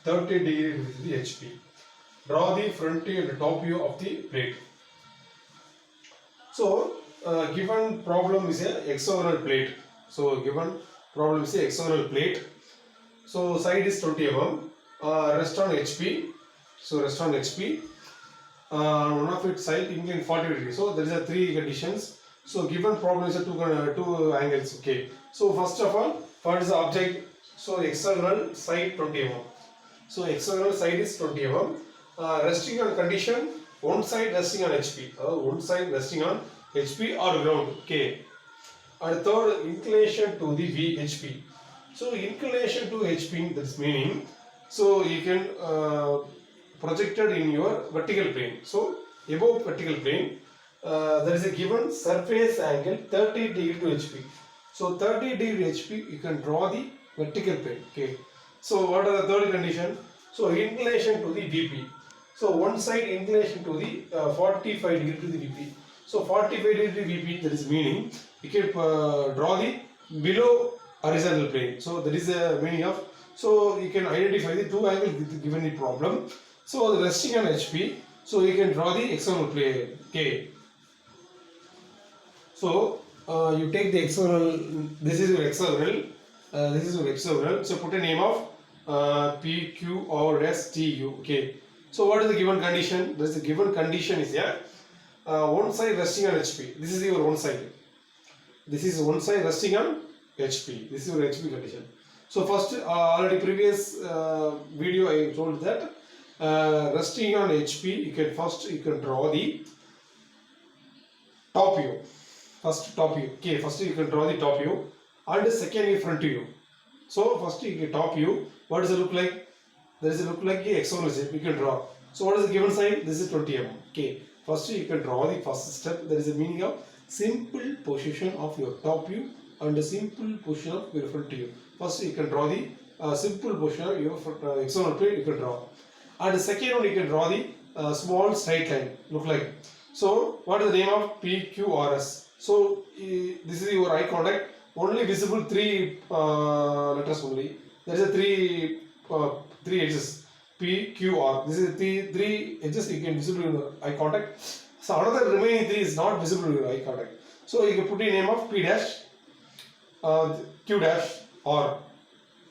30 degree with the HP. Draw the front and top view of the plate. So, given problem is a hexagonal plate. So, given problem is a hexagonal plate. So, side is 20 mm. Rest on HP. So, rest on HP. One of its side incline 40 degrees. So, there is a three conditions. So, given problem is a two angles. Okay. So, first of all, what is the object? So, hexagonal side 20 mm. So, hexagonal side is 20 mm. Resting on condition, one side resting on HP. One side resting on HP or ground. Okay. And third, inclination to the VHP. So, inclination to HP, that's meaning, so you can projected in your vertical plane. So, above vertical plane, there is a given surface angle 30 degree to HP. So, 30 degree HP, you can draw the vertical plane. Okay. So, what are the third condition? So, inclination to the VP. So, one side inclination to the 45 degree to the VP. So, 45 degree VP, that is meaning you can draw the below horizontal plane. So, that is the meaning of. So, you can identify the two angles given the problem. So, the resting on HP. So, you can draw the hexagonal plane. Okay. So, you take the hexagonal. This is your hexagonal. This is your hexagonal. So, put a name of P, Q, R, S, T, U. Okay. So, what is the given condition? There is a given condition is here. One side resting on HP. This is your one side. This is one side resting on HP. This is your HP condition. So, first, already previous video I told that resting on HP, you can draw the top view. First top view. Okay, first you can draw the top view and second front view. So, first you can top view. What does it look like? There is a look like a hexagonal shape. You can draw. So, what is the given side? This is 20 mm. Okay. First, you can draw the first step. There is a meaning of simple position of your top view and a simple position of your front view. First, you can draw the simple position of your hexagonal plane. You can draw. And the second one, you can draw the small straight line. Look like. So, what is the name of PQRS? So, this is your eye contact. Only visible three letters only. There is a three edges. P, Q, R. This is the three edges you can visible in your eye contact. So another remaining three is not visible in your eye contact. So you can put a name of P dash, Q dash, R.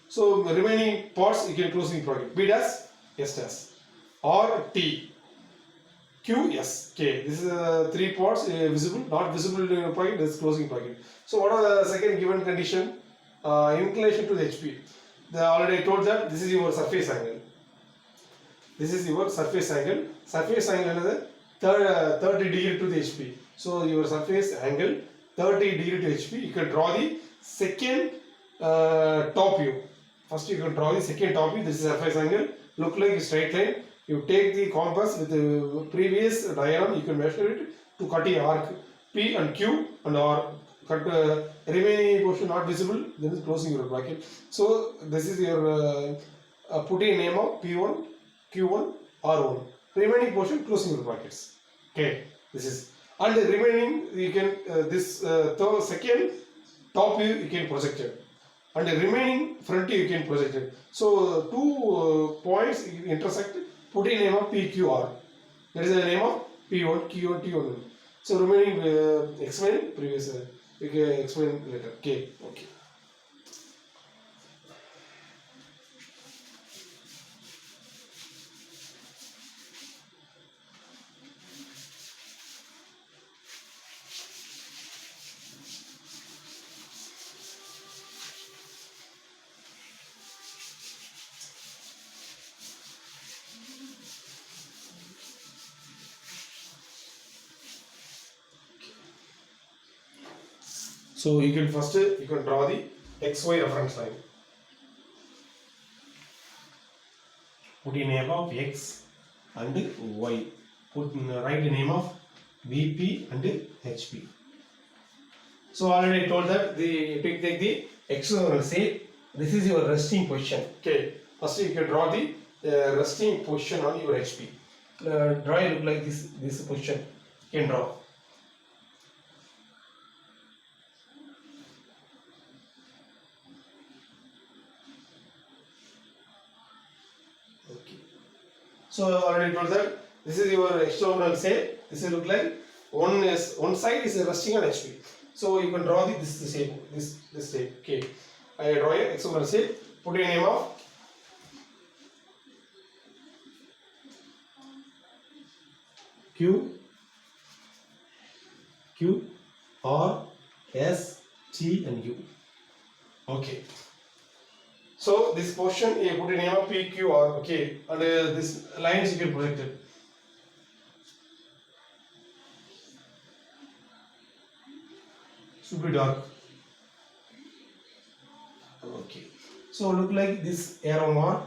So the remaining parts you can closing bracket. P dash, S dash, R, T, Q, S. Okay, this is three parts visible, not visible in your bracket. This is closing bracket. So what are the second given condition? Inclination to the HP. Already told that this is your surface angle. This is your surface angle. Surface angle is 30 degree to the HP. So your surface angle 30 degree to HP. You can draw the second top view. First you can draw the second top view. This is surface angle. Look like a straight line. You take the compass with the previous diagram. You can measure it to cut a arc P and Q and R. Cut remaining portion not visible. Then is closing your bracket. So this is your put a name of P1. Q1, R1. Remaining portion closing your brackets. Okay, this is. And the remaining you can third second top view you can project it, and the remaining front view you can project it. So two points intersect. Put a name of PQR. That is the name of P1, Q1, T1. So remaining explain previous. You can explain later. Okay. Okay. So you can first draw the XY reference line. Put in name of X and Y. Write the name of VP and HP. So already I told that you take the hexagonal shape. This is your resting position. Okay. First you can draw the resting position on your HP. Draw it look like this position. You can draw. So already told that this is your external shape. This will look like one side is resting on HP. So you can draw this shape, this shape. Okay, I draw a external shape. Put a name of Q, R, S, T and U. Okay. So this portion you put a name of P, Q, R. Okay, and this lines you can project it. Should be dark. Okay. So look like this arrow mark.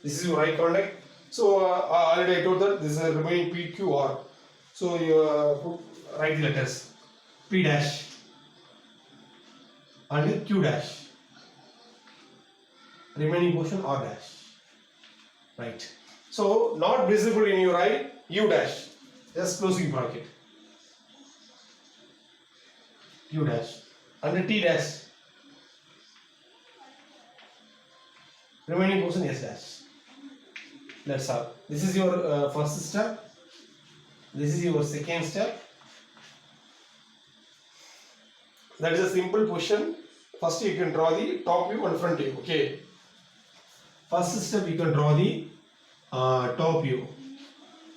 This is your eye contact. So already I told that this is remaining P, Q, R. So you put write the letters P dash and Q dash. Remaining portion R dash. Right. So not visible in your eye, U dash. Just closing bracket. U dash and T dash. Remaining portion S dash. That's all. This is your first step. This is your second step. That is a simple question. First you can draw the top view and front view. Okay. First step you can draw the top view.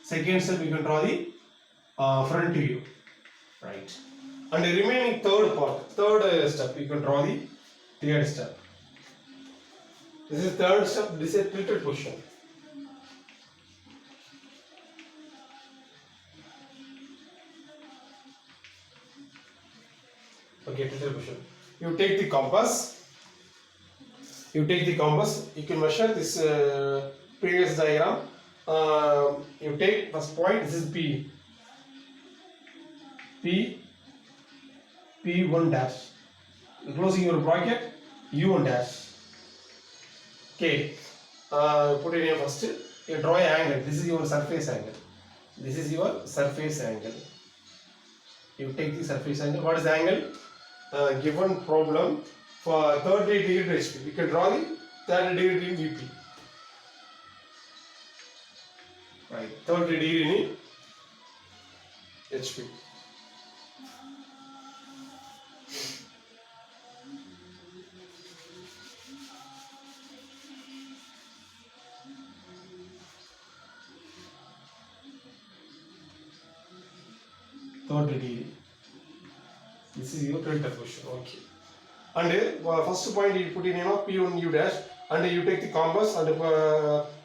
Second step you can draw the front view. Right. And the remaining third step you can draw the third step. This is third step. This is a tilted position. Okay, tilted position. You take the compass. You can measure this previous diagram. You take first point. This is P. P1 dash. Closing your bracket. U1 dash. Okay. Put it here first. You draw an angle. This is your surface angle. This is your surface angle. You take the surface angle. What is the angle? Given problem for 30 degree HP. You can draw the 30 degree VP. Right. 30 degree in HP. Degree. This is your tilted position. Okay. And first point you put in name of P1 U dash, and you take the compass and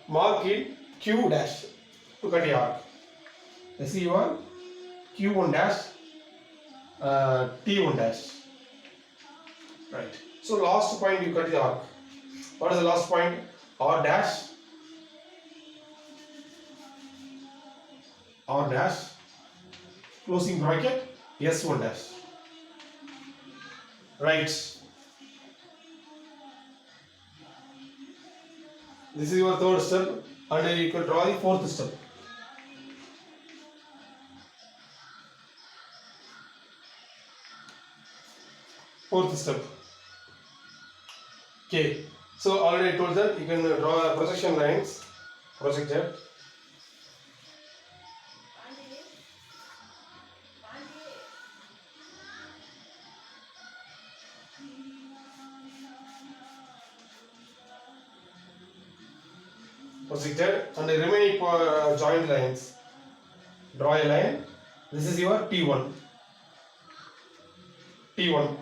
mark in Q dash to cut the arc. This is your Q1 dash, T1 dash. Right. So last point you cut the arc. What is the last point? R dash. R dash. Closing bracket. S1 dash. Right. This is your third step, and you can draw the fourth step. Fourth step. Okay. So already I told that you can draw projection lines. Projected. Projected, and the remaining joint lines. Draw a line. This is your T1. T1.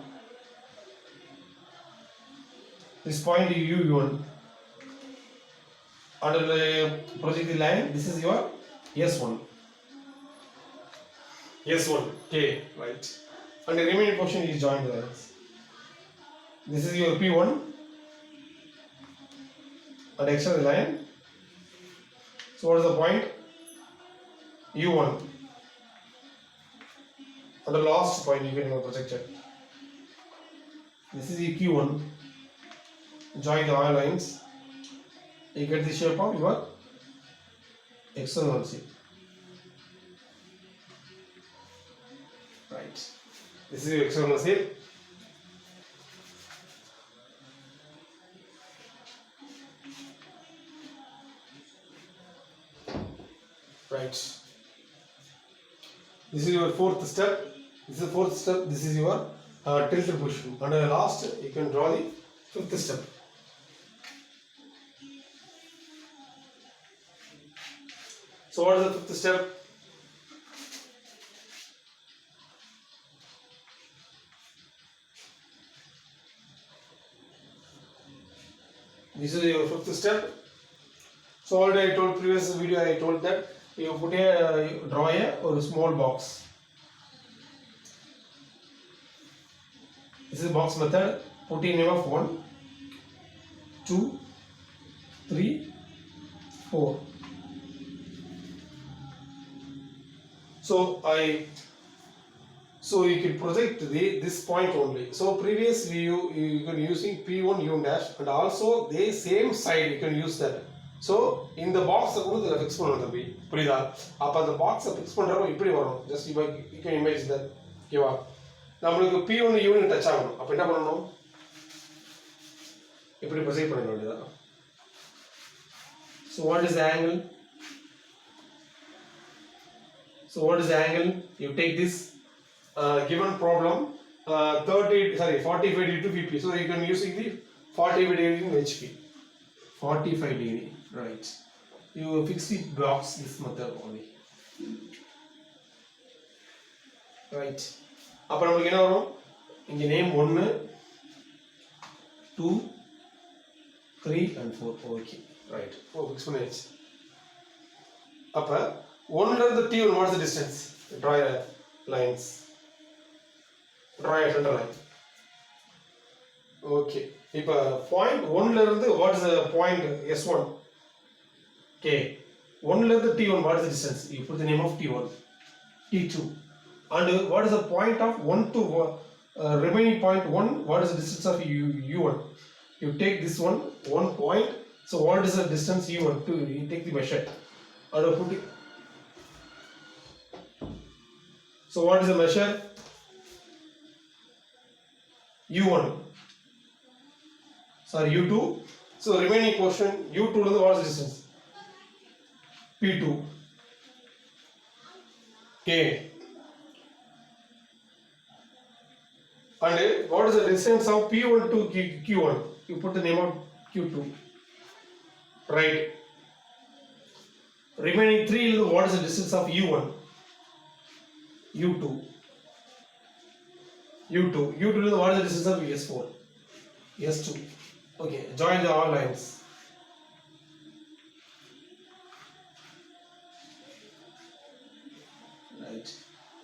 This point is U1. And project the line. This is your S1. S1. Okay, right. And the remaining portion is joint lines. This is your P1. And extend the line. So what is the point? U1. And the last point you can project it. This is the Q1. Join the oil lines. You get the shape of your external shape. Right. This is your external shape. Right. This is your fourth step. This is the fourth step. This is your tilted position. And last, you can draw the fifth step. So what is the fifth step? This is your fifth step. So already I told previous video, I told that you put a draw a or a small box. This is box method. Put a name of 1, 2, 3, 4. So you can project this point only. So previous view you can using P1 U dash, and also the same side you can use that. So in the box கூட fix பண்ணனும் தம்பி, புரியுதா? அப்ப அந்த box fix பண்றப்ப இப்படி வரும். Just you can imagine that. ஓகேவா? நமக்கு P1 U டச் ஆகணும். அப்ப என்ன பண்ணனும்? இப்படி ப்ரொஜெக்ட் பண்ண வேண்டியதா. So what is the angle? So what is the angle? You take this given problem 45 degree to VP. So you can using the 45 degree in HP. 45 degree, right? You fix the box this method only, right? அப்புறம் நமக்கு என்ன வரும்? இங்க name 1, 2, 3 and 4. Okay, right. Fix பண்ணியாச்சு. அப்ப 1 ல இருந்து T1 what is the distance? Draw a lines. Draw a center line. Okay. இப்போ point 1 ல இருந்து what is the point S1? Okay. 1 ல இருந்து T1 what is the distance? You put the name of T1. T2. And what is the point of 1 to remaining point 1? What is the distance of U1? You take this one point. So what is the distance U1? You take the measure. And put it. So what is the measure? U1. Sorry, U2. So remaining portion U2 is what is the distance? P2. Okay. And what is the distance of P1 to Q1? You put the name of Q2. Right. Remaining 3 is what is the distance of U1? U2. U2 is what is the distance of S4? S2. Okay, join the all lines. Right.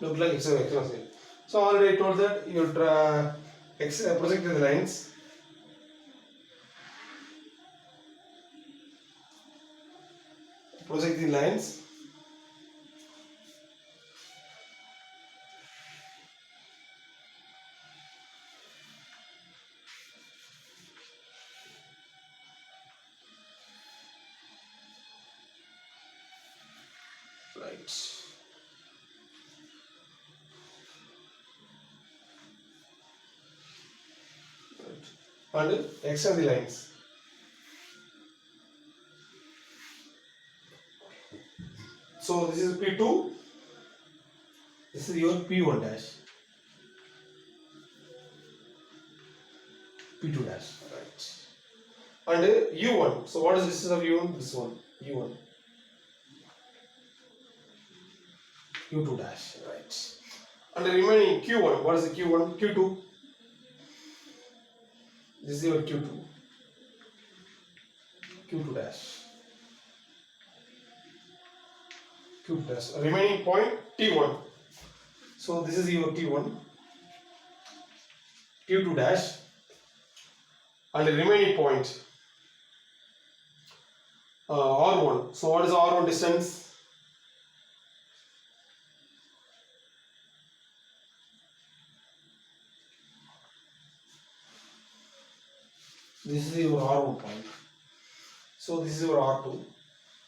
Look like example. So already I told that you project the lines. Project the lines. Right. And extend the lines. So this is P2. This is your P1 dash. P2 dash. Right. And U1. So what is the distance of U1? This one. U1. U2 dash. Right. And the remaining Q1. What is the Q1? Q2. This is your Q2. Q2 dash. Q2 dash. Remaining point T1. So this is your T1. Q2 dash. And the remaining point R1. So what is R1 distance? This is your R1 point. So this is your R2.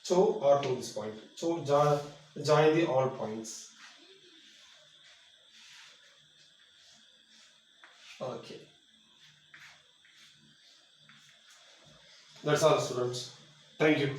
So R2 this point. So join the all points. Okay. That's all, students. Thank you.